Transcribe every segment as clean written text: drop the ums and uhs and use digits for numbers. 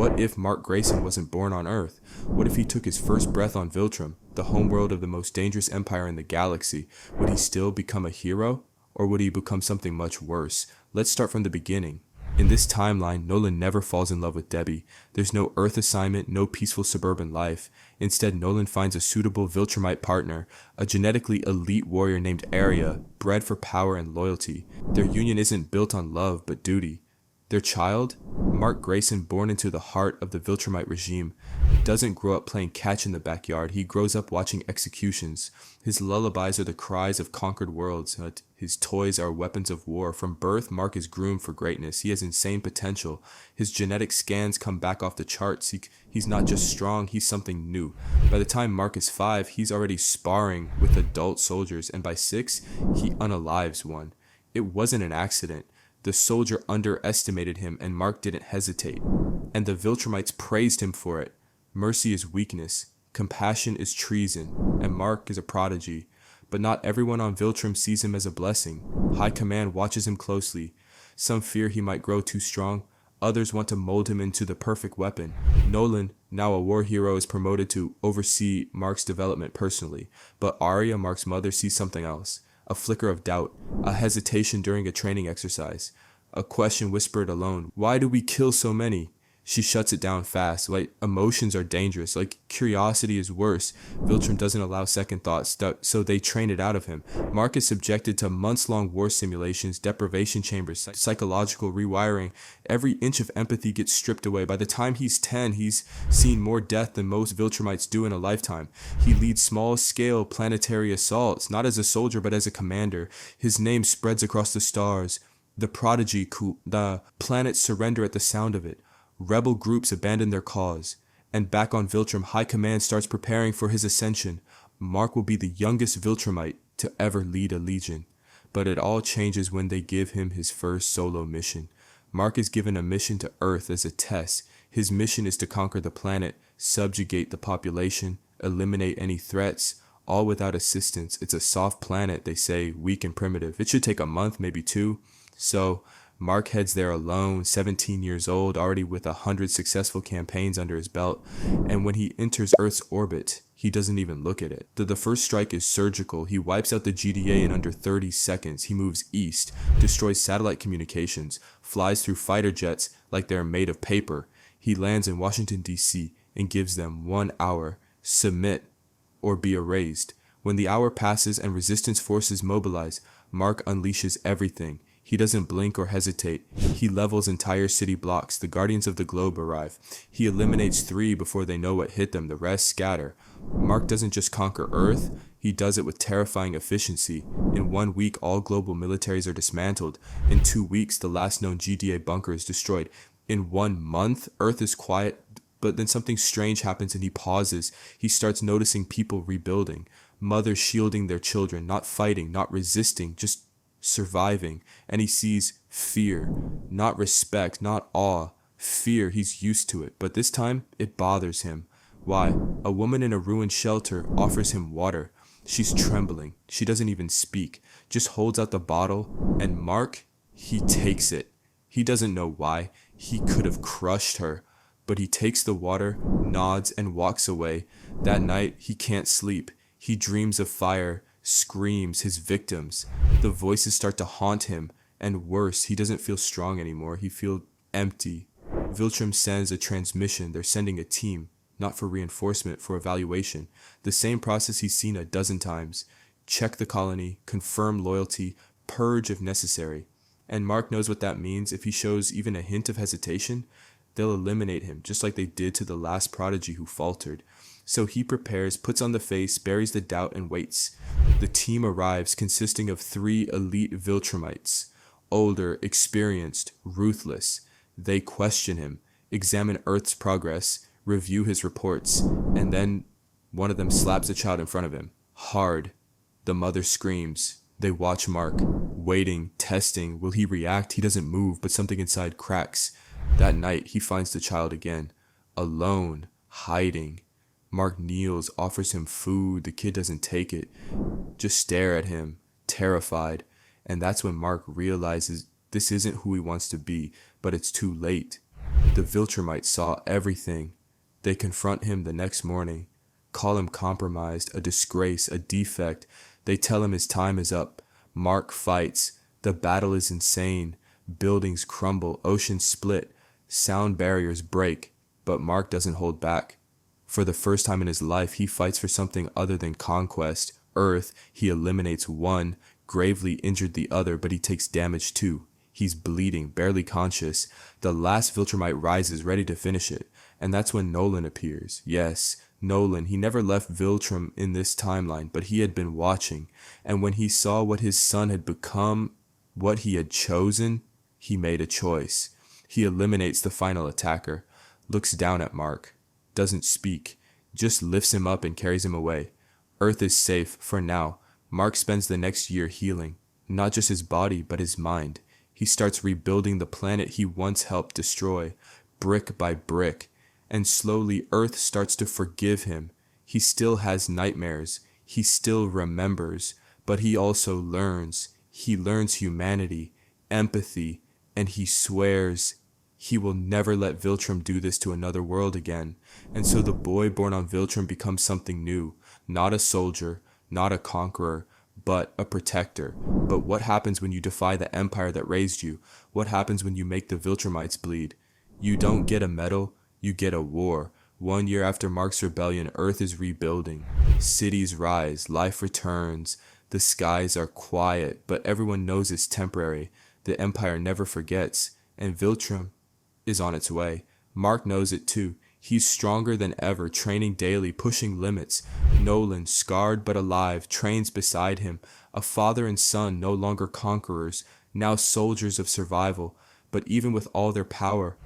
What if Mark Grayson wasn't born on Earth? What if he took his first breath on Viltrum, the homeworld of the most dangerous empire in the galaxy? Would he still become a hero? Or would he become something much worse? Let's start from the beginning. In this timeline, Nolan never falls in love with Debbie. There's no Earth assignment, no peaceful suburban life. Instead, Nolan finds a suitable Viltrumite partner, a genetically elite warrior named Arya, bred for power and loyalty. Their union isn't built on love, but duty. Their child, Mark Grayson, born into the heart of the Viltrumite regime, doesn't grow up playing catch in the backyard. He grows up watching executions. His lullabies are the cries of conquered worlds. His toys are weapons of war. From birth, Mark is groomed for greatness. He has insane potential. His genetic scans come back off the charts. He's not just strong, he's something new. By the time Mark is 5, he's already sparring with adult soldiers, and by 6, he unalives one. It wasn't an accident. The soldier underestimated him, and Mark didn't hesitate. And the Viltrumites praised him for it. Mercy is weakness, compassion is treason, and Mark is a prodigy. But not everyone on Viltrum sees him as a blessing. High Command watches him closely. Some fear he might grow too strong. Others want to mold him into the perfect weapon. Nolan, now a war hero, is promoted to oversee Mark's development personally. But Arya, Mark's mother, sees something else. A flicker of doubt, a hesitation during a training exercise, a question whispered alone. Why do we kill so many? She shuts it down fast. Like, emotions are dangerous. Like, curiosity is worse. Viltrum doesn't allow second thoughts, so they train it out of him. Mark is subjected to months-long war simulations, deprivation chambers, psychological rewiring. Every inch of empathy gets stripped away. By the time he's 10, he's seen more death than most Viltrumites do in a lifetime. He leads small-scale planetary assaults, not as a soldier, but as a commander. His name spreads across the stars. The prodigy, the planets surrender at the sound of it. Rebel groups abandon their cause, and back on Viltrum, High Command starts preparing for his ascension. Mark will be the youngest Viltrumite to ever lead a legion, but it all changes when they give him his first solo mission. Mark is given a mission to Earth as a test. His mission is to conquer the planet, subjugate the population, eliminate any threats, all without assistance. It's a soft planet, they say, weak and primitive. It should take a month, maybe 2. So Mark heads there alone, 17 years old, already with 100 successful campaigns under his belt, and when he enters Earth's orbit, he doesn't even look at it. The first strike is surgical. He wipes out the GDA in under 30 seconds. He moves east, destroys satellite communications, flies through fighter jets like they're made of paper. He lands in Washington, D.C., and gives them 1 hour. Submit or be erased. When the hour passes and resistance forces mobilize, Mark unleashes everything. He doesn't blink or hesitate. He levels entire city blocks. The Guardians of the Globe arrive. He eliminates 3 before they know what hit them. The rest scatter. Mark doesn't just conquer Earth. He does it with terrifying efficiency. In 1 week, all global militaries are dismantled. In 2 weeks, the last known GDA bunker is destroyed. In 1 month, Earth is quiet, but then something strange happens and he pauses. He starts noticing people rebuilding. Mothers shielding their children, not fighting, not resisting, just surviving. And he sees fear, not respect, not awe. Fear, he's used to it, but this time it bothers him. Why? A woman in a ruined shelter offers him water. She's trembling. She doesn't even speak, just holds out the bottle, and Mark, he takes it. He doesn't know why. He could have crushed her, but he takes the water, nods, and walks away. That night, he can't sleep. He dreams of fire, screams, his victims. The voices start to haunt him, and worse, he doesn't feel strong anymore. He feels empty. Viltrum sends a transmission. They're sending a team, not for reinforcement, for evaluation. The same process he's seen a dozen times. Check the colony, confirm loyalty, purge if necessary. And Mark knows what that means. If he shows even a hint of hesitation, they'll eliminate him, just like they did to the last prodigy who faltered. So he prepares, puts on the face, buries the doubt, and waits. The team arrives, consisting of 3 elite Viltrumites. Older, experienced, ruthless. They question him, examine Earth's progress, review his reports, and then one of them slaps a child in front of him. Hard. The mother screams. They watch Mark, waiting, testing. Will he react? He doesn't move, but something inside cracks. That night, he finds the child again. Alone, hiding. Mark kneels, offers him food. The kid doesn't take it. Just stare at him, terrified. And that's when Mark realizes this isn't who he wants to be, but it's too late. The Viltrumites saw everything. They confront him the next morning, call him compromised, a disgrace, a defect. They tell him his time is up. Mark fights. The battle is insane. Buildings crumble, oceans split, sound barriers break, but Mark doesn't hold back. For the first time in his life, he fights for something other than conquest. Earth, he eliminates one, gravely injured the other, but he takes damage too. He's bleeding, barely conscious. The last Viltrumite rises, ready to finish it. And that's when Nolan appears. Yes, Nolan. He never left Viltrum in this timeline, but he had been watching. And when he saw what his son had become, what he had chosen, he made a choice. He eliminates the final attacker, looks down at Mark, doesn't speak, just lifts him up and carries him away. Earth is safe for now. Mark spends the next year healing, not just his body, but his mind. He starts rebuilding the planet he once helped destroy, brick by brick, and slowly Earth starts to forgive him. He still has nightmares, he still remembers, but he also learns. He learns humanity, empathy, and he swears he will never let Viltrum do this to another world again. And so the boy born on Viltrum becomes something new, not a soldier, not a conqueror, but a protector. But what happens when you defy the empire that raised you? What happens when you make the Viltrumites bleed? You don't get a medal, you get a war. 1 year after Mark's rebellion, Earth is rebuilding. Cities rise, life returns. The skies are quiet, but everyone knows it's temporary. The empire never forgets, and Viltrum is on its way. Mark knows it too. He's stronger than ever, training daily, pushing limits. Nolan, scarred but alive, trains beside him. A father and son, no longer conquerors, now soldiers of survival. But even with all their power,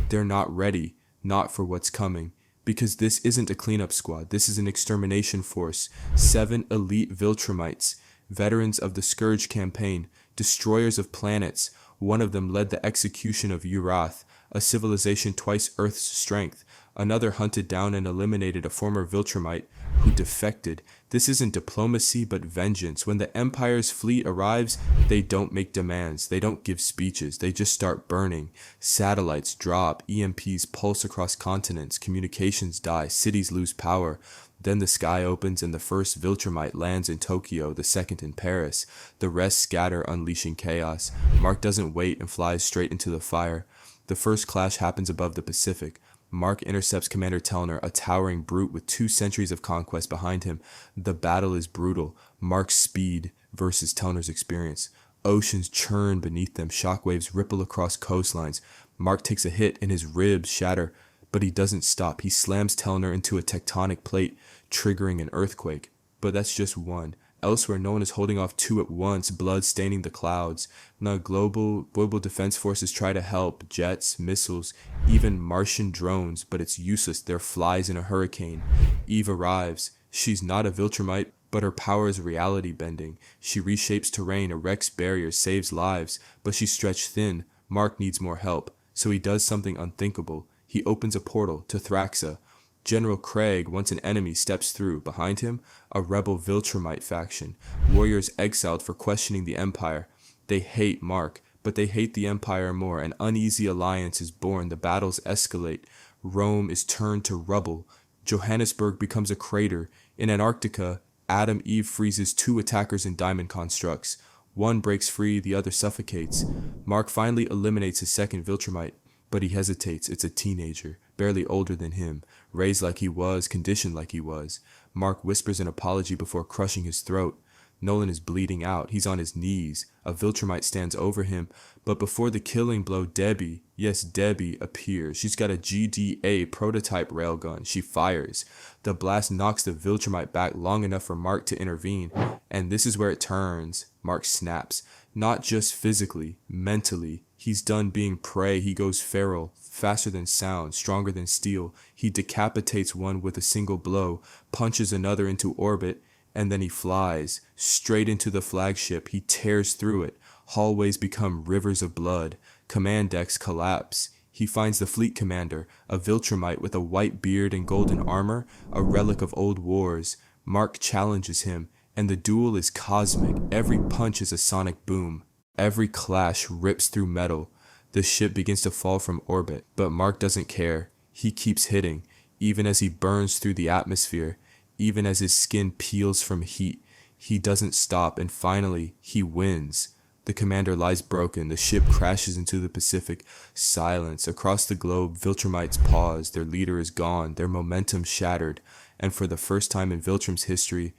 they're not ready, not for what's coming. Because this isn't a cleanup squad, this is an extermination force. 7 elite Viltrumites, veterans of the Scourge campaign, destroyers of planets. One of them led the execution of Urath, a civilization twice Earth's strength. Another hunted down and eliminated a former Viltrumite who defected. This isn't diplomacy, but vengeance. When the Empire's fleet arrives, they don't make demands. They don't give speeches. They just start burning. Satellites drop. EMPs pulse across continents. Communications die. Cities lose power. Then the sky opens and the first Viltrumite lands in Tokyo, the second in Paris. The rest scatter, unleashing chaos. Mark doesn't wait and flies straight into the fire. The first clash happens above the Pacific. Mark intercepts Commander Telner, a towering brute with 2 centuries of conquest behind him. The battle is brutal. Mark's speed versus Telner's experience. Oceans churn beneath them. Shockwaves ripple across coastlines. Mark takes a hit and his ribs shatter, but he doesn't stop. He slams Telner into a tectonic plate, triggering an earthquake. But that's just one. Elsewhere, no one is holding off 2 at once, blood staining the clouds. Now global defense forces try to help, jets, missiles, even Martian drones, but it's useless. They're flies in a hurricane. Eve arrives. She's not a Viltrumite, but her power is reality bending. She reshapes terrain, erects barriers, saves lives, but she's stretched thin. Mark needs more help, so he does something unthinkable. He opens a portal to Thraxa. General Craig, once an enemy, steps through. Behind him, a rebel Viltrumite faction. Warriors exiled for questioning the Empire. They hate Mark, but they hate the Empire more. An uneasy alliance is born. The battles escalate. Rome is turned to rubble. Johannesburg becomes a crater. In Antarctica, Adam Eve freezes 2 attackers in diamond constructs. One breaks free, the other suffocates. Mark finally eliminates his second Viltrumite. But he hesitates. It's a teenager, barely older than him, raised like he was, conditioned like he was. Mark whispers an apology before crushing his throat. Nolan is bleeding out. He's on his knees. A Viltrumite stands over him. But before the killing blow, Debbie, yes, Debbie, appears. She's got a GDA prototype railgun. She fires. The blast knocks the Viltrumite back long enough for Mark to intervene. And this is where it turns. Mark snaps. Not just physically, mentally. He's done being prey. He goes feral, faster than sound, stronger than steel. He decapitates one with a single blow, punches another into orbit, and then he flies straight into the flagship. He tears through it. Hallways become rivers of blood. Command decks collapse. He finds the fleet commander, a Viltrumite with a white beard and golden armor, a relic of old wars. Mark challenges him, and the duel is cosmic. Every punch is a sonic boom. Every clash rips through metal. The ship begins to fall from orbit, but Mark doesn't care. He keeps hitting, even as he burns through the atmosphere, even as his skin peels from heat. He doesn't stop, and finally, he wins. The commander lies broken. The ship crashes into the Pacific. Silence. Across the globe, Viltrumites pause. Their leader is gone. Their momentum shattered. And for the first time in Viltrum's history,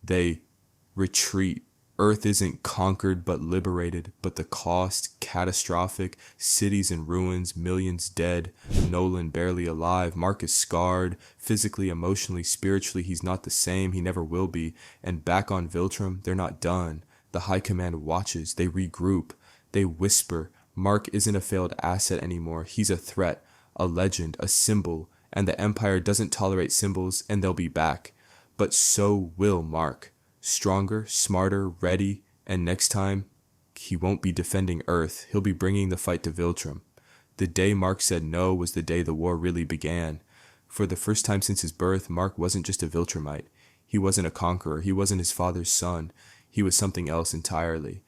they retreat. Earth isn't conquered but liberated, but the cost, catastrophic, cities in ruins, millions dead, Nolan barely alive, Mark is scarred, physically, emotionally, spiritually, he's not the same, he never will be, and back on Viltrum, they're not done. The High Command watches, they regroup, they whisper, Mark isn't a failed asset anymore, he's a threat, a legend, a symbol, and the Empire doesn't tolerate symbols, and they'll be back. But so will Mark. Stronger, smarter, ready, and next time, he won't be defending Earth, he'll be bringing the fight to Viltrum. The day Mark said no was the day the war really began. For the first time since his birth, Mark wasn't just a Viltrumite. He wasn't a conqueror, he wasn't his father's son, he was something else entirely.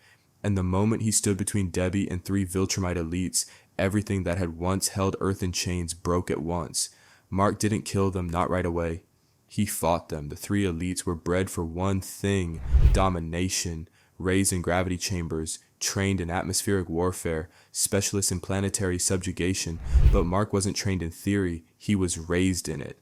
And the moment he stood between Debbie and 3 Viltrumite elites, everything that had once held Earth in chains broke at once. Mark didn't kill them, not right away. He fought them. The 3 elites were bred for one thing, domination, raised in gravity chambers, trained in atmospheric warfare, specialists in planetary subjugation. But Mark wasn't trained in theory, he was raised in it,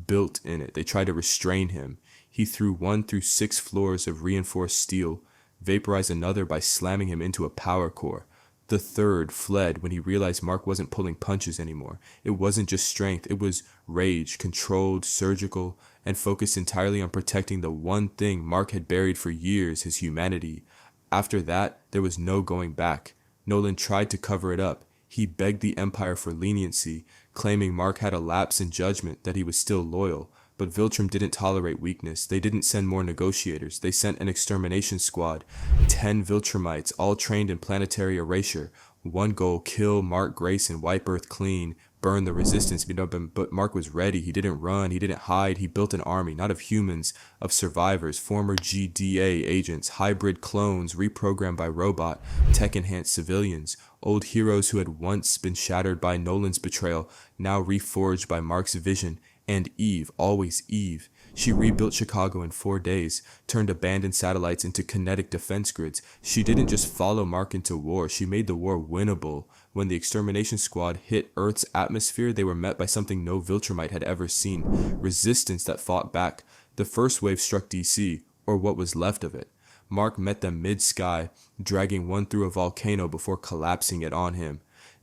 built in it. They tried to restrain him. He threw 1 through 6 floors of reinforced steel, vaporized another by slamming him into a power core. The 3rd fled when he realized Mark wasn't pulling punches anymore. It wasn't just strength, it was rage, controlled, surgical, and focused entirely on protecting the one thing Mark had buried for years, his humanity. After that, there was no going back. Nolan tried to cover it up. He begged the Empire for leniency, claiming Mark had a lapse in judgment, that he was still loyal. But Viltrum didn't tolerate weakness. They didn't send more negotiators. They sent an extermination squad. 10 Viltrumites, all trained in planetary erasure. One goal, kill Mark Grayson, wipe Earth clean, burn the resistance. But Mark was ready. He didn't run. He didn't hide. He built an army, not of humans, of survivors, former GDA agents, hybrid clones reprogrammed by robot, tech-enhanced civilians, old heroes who had once been shattered by Nolan's betrayal, now reforged by Mark's vision. And Eve, always Eve. She rebuilt Chicago in 4 days, turned abandoned satellites into kinetic defense grids. She didn't just follow Mark into war, she made the war winnable. When the extermination squad hit Earth's atmosphere, they were met by something no Viltrumite had ever seen. Resistance that fought back. The first wave struck DC, or what was left of it. Mark met them mid-sky, dragging one through a volcano before collapsing it on him.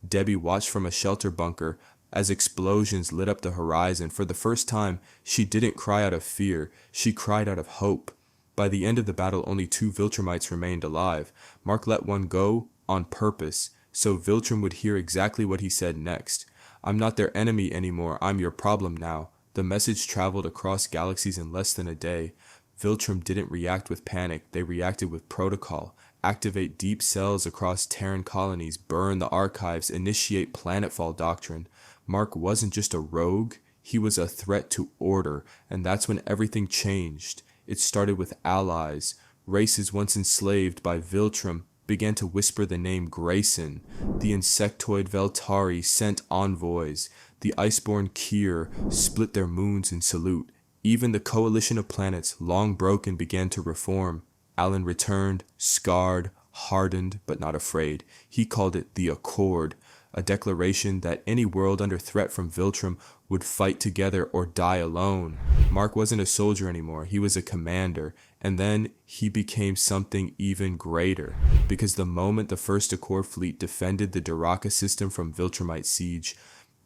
Debbie watched from a shelter bunker as explosions lit up the horizon. For the first time, she didn't cry out of fear, she cried out of hope. By the end of the battle, only 2 Viltrumites remained alive. Mark let one go on purpose, so Viltrum would hear exactly what he said next. I'm not their enemy anymore, I'm your problem now. The message traveled across galaxies in less than a day. Viltrum didn't react with panic, they reacted with protocol. Activate deep cells across Terran colonies, burn the archives, initiate planetfall doctrine. Mark wasn't just a rogue, he was a threat to order, and that's when everything changed. It started with allies. Races once enslaved by Viltrum began to whisper the name Grayson. The insectoid Veltari sent envoys. The iceborne Kier split their moons in salute. Even the coalition of planets, long broken, began to reform. Alan returned, scarred, hardened, but not afraid. He called it the Accord, a declaration that any world under threat from Viltrum would fight together or die alone. Mark wasn't a soldier anymore, he was a commander, and then he became something even greater, because the moment the First Accord fleet defended the Duraka system from Viltrumite siege,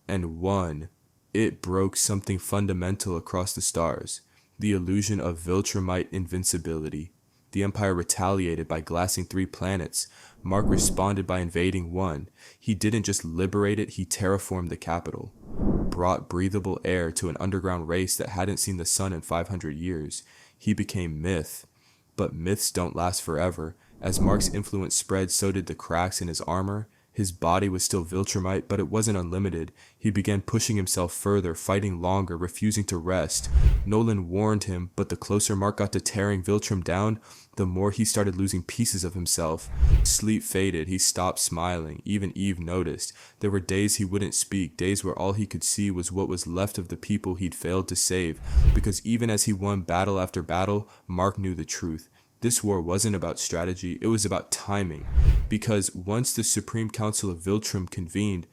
and won, it broke something fundamental across the stars, the illusion of Viltrumite invincibility. The Empire retaliated by glassing 3 planets. Mark responded by invading 1. He didn't just liberate it, he terraformed the capital. Brought breathable air to an underground race that hadn't seen the sun in 500 years. He became myth. But myths don't last forever. As Mark's influence spread, so did the cracks in his armor, His body was still Viltrumite, but it wasn't unlimited. He began pushing himself further, fighting longer, refusing to rest. Nolan warned him, but the closer Mark got to tearing Viltrum down, the more he started losing pieces of himself. Sleep faded, he stopped smiling. Even Eve noticed. There were days he wouldn't speak, days where all he could see was what was left of the people he'd failed to save. Because even as he won battle after battle, Mark knew the truth. This war wasn't about strategy, it was about timing. Because once the Supreme Council of Viltrum convened,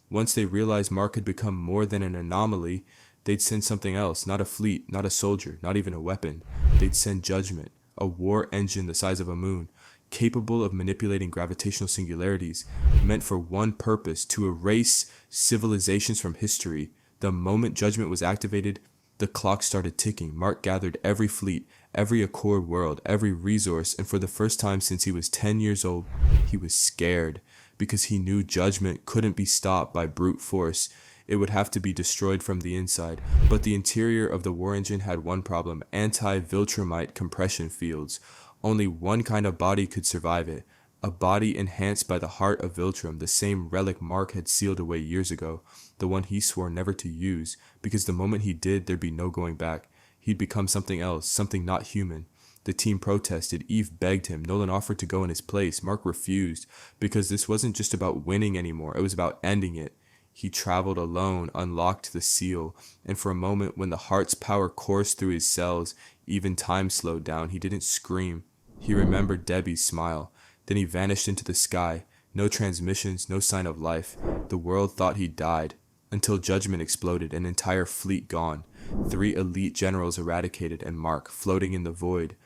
once they realized Mark had become more than an anomaly, they'd send something else, not a fleet, not a soldier, not even a weapon. They'd send judgment, a war engine the size of a moon, capable of manipulating gravitational singularities, meant for one purpose, to erase civilizations from history. The moment judgment was activated, the clock started ticking. Mark gathered every fleet, every Accord world, every resource, and for the first time since he was 10 years old, he was scared, because he knew judgment couldn't be stopped by brute force. It would have to be destroyed from the inside. But the interior of the war engine had one problem: anti-Viltrumite compression fields. Only one kind of body could survive it. A body enhanced by the heart of Viltrum, the same relic Mark had sealed away years ago, the one he swore never to use, because the moment he did, there'd be no going back. He'd become something else, something not human. The team protested. Eve begged him. Nolan offered to go in his place. Mark refused, because this wasn't just about winning anymore. It was about ending it. He traveled alone, unlocked the seal, and for a moment, when the heart's power coursed through his cells, even time slowed down. He didn't scream. He remembered Debbie's smile. Then he vanished into the sky. No transmissions, no sign of life. The world thought he'd died. Until judgment exploded, an entire fleet gone. 3 elite generals eradicated, and Mark, floating in the void,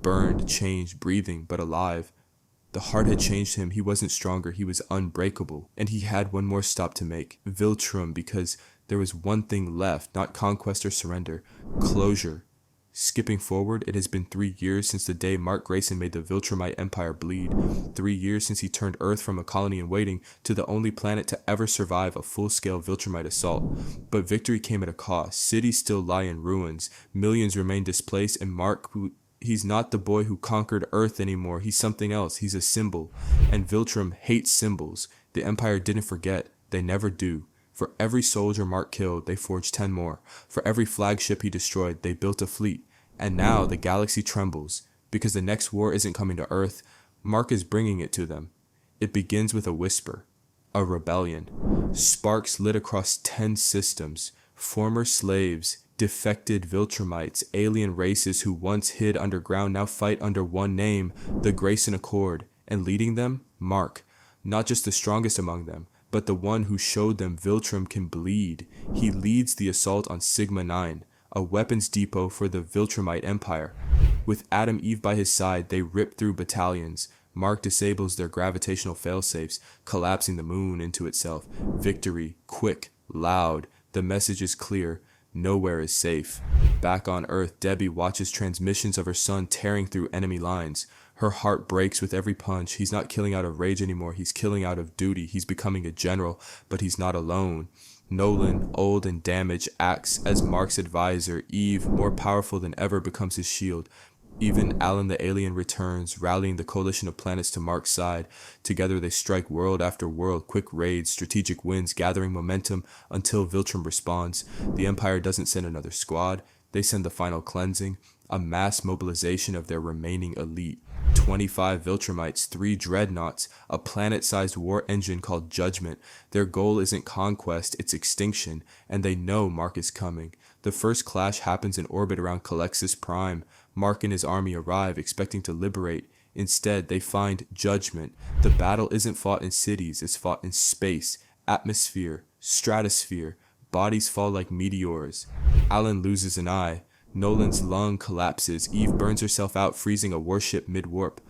burned, changed, breathing, but alive. The heart had changed him. He wasn't stronger, he was unbreakable. And he had one more stop to make. Viltrum, because there was one thing left, not conquest or surrender. Closure. Skipping forward, it has been 3 years since the day Mark Grayson made the Viltrumite Empire bleed. 3 years since he turned Earth from a colony in waiting to the only planet to ever survive a full-scale Viltrumite assault. But victory came at a cost. Cities still lie in ruins. Millions remain displaced, and Mark, he's not the boy who conquered Earth anymore. He's something else. He's a symbol. And Viltrum hates symbols. The Empire didn't forget. They never do. For every soldier Mark killed, they forged 10 more. For every flagship he destroyed, they built a fleet. And now the galaxy trembles, because the next war isn't coming to Earth. Mark is bringing it to them. It begins with a whisper, a rebellion. Sparks lit across 10 systems. Former slaves, defected Viltrumites, alien races who once hid underground now fight under one name, the Grayson Accord. And leading them, Mark. Not just the strongest among them, but the one who showed them Viltrum can bleed. He leads the assault on Sigma 9. A weapons depot for the Viltrumite Empire. With Adam Eve by his side, they rip through battalions. Mark disables their gravitational failsafes, collapsing the moon into itself. Victory, quick, loud. The message is clear. Nowhere is safe. Back on Earth, Debbie watches transmissions of her son tearing through enemy lines. Her heart breaks with every punch. He's not killing out of rage anymore. He's killing out of duty. He's becoming a general, but he's not alone. Nolan, old and damaged, acts as Mark's advisor. Eve, more powerful than ever, becomes his shield. Even Alan the alien returns, rallying the coalition of planets to Mark's side. Together they strike world after world, quick raids, strategic wins, gathering momentum until Viltrum responds. The Empire doesn't send another squad. They send the final cleansing, a mass mobilization of their remaining elite. 25 Viltrumites, 3 dreadnoughts, a planet-sized war engine called Judgment. Their goal isn't conquest, it's extinction, and they know Mark is coming. The first clash happens in orbit around Calexis Prime. Mark and his army arrive, expecting to liberate. Instead, they find Judgment. The battle isn't fought in cities, it's fought in space, atmosphere, stratosphere. Bodies fall like meteors. Alan loses an eye. Nolan's lung collapses. Eve burns herself out, freezing a warship mid-warp.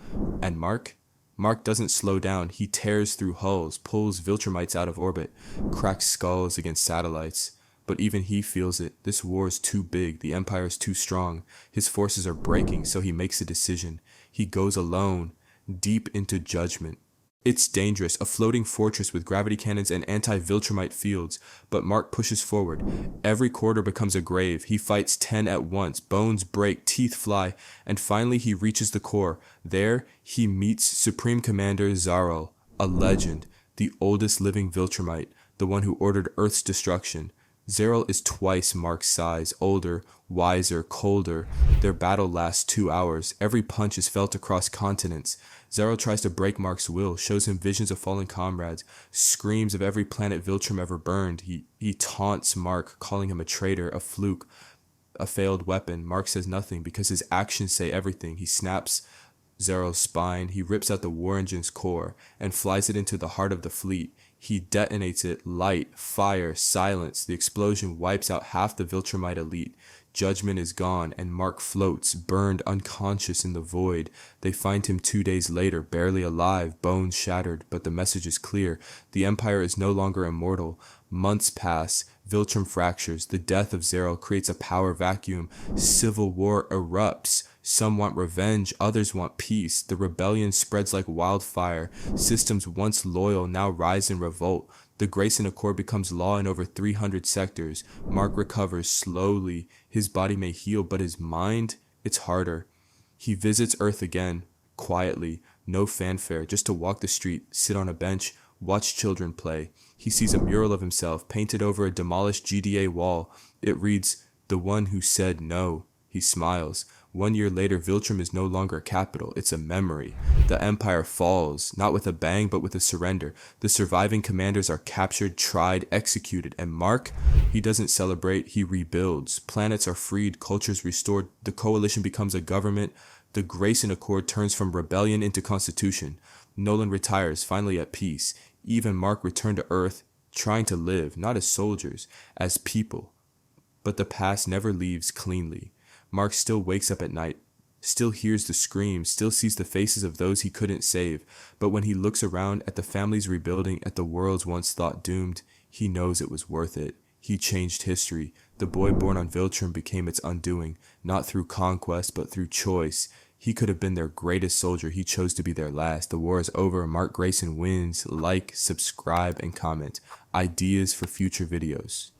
And Mark? Mark doesn't slow down. He tears through hulls, pulls Viltrumites out of orbit, cracks skulls against satellites. But even he feels it. This war is too big. The Empire is too strong. His forces are breaking, so he makes a decision. He goes alone, deep into Judgment. It's dangerous, a floating fortress with gravity cannons and anti-Viltrumite fields, but Mark pushes forward. Every corridor becomes a grave. He fights 10 at once. Bones break, teeth fly, and finally he reaches the core. There, he meets Supreme Commander Zarl, a legend. the oldest living Viltrumite, the one who ordered Earth's destruction. Zeril is twice Mark's size, older, wiser, colder. Their battle lasts 2 hours. Every punch is felt across continents. Zeril tries to break Mark's will, shows him visions of fallen comrades, screams of every planet Viltrum ever burned. He taunts Mark, calling him a traitor, a fluke, a failed weapon. Mark says nothing because his actions say everything. He snaps Zero's spine, he rips out the war engine's core and flies it into the heart of the fleet. He detonates it, light, fire, silence. The explosion wipes out half the Viltrumite elite. Judgment is gone, and Mark floats, burned unconscious in the void. They find him 2 days later, barely alive, bones shattered, but the message is clear. The Empire is no longer immortal. Months pass, Viltrum fractures, the death of Zero creates a power vacuum. Civil war erupts. Some want revenge, others want peace. The rebellion spreads like wildfire. Systems once loyal now rise in revolt. The Grayson Accord becomes law in over 300 sectors. Mark recovers slowly. His body may heal, but his mind, it's harder. He visits Earth again, quietly, no fanfare, just to walk the street, sit on a bench, watch children play. He sees a mural of himself painted over a demolished GDA wall. It reads, "The one who said no." He smiles. 1 year later, Viltrum is no longer a capital, it's a memory. The Empire falls, not with a bang, but with a surrender. The surviving commanders are captured, tried, executed, and Mark, he doesn't celebrate, he rebuilds. Planets are freed, cultures restored, the coalition becomes a government. The Grayson Accord turns from rebellion into constitution. Nolan retires, finally at peace. Eve and Mark return to Earth, trying to live, not as soldiers, as people. But the past never leaves cleanly. Mark still wakes up at night, still hears the screams, still sees the faces of those he couldn't save. But when he looks around at the families rebuilding, at the worlds once thought doomed, he knows it was worth it. He changed history. The boy born on Viltrum became its undoing, not through conquest, but through choice. He could have been their greatest soldier. He chose to be their last. The war is over. Mark Grayson wins. Like, subscribe, and comment. Ideas for future videos.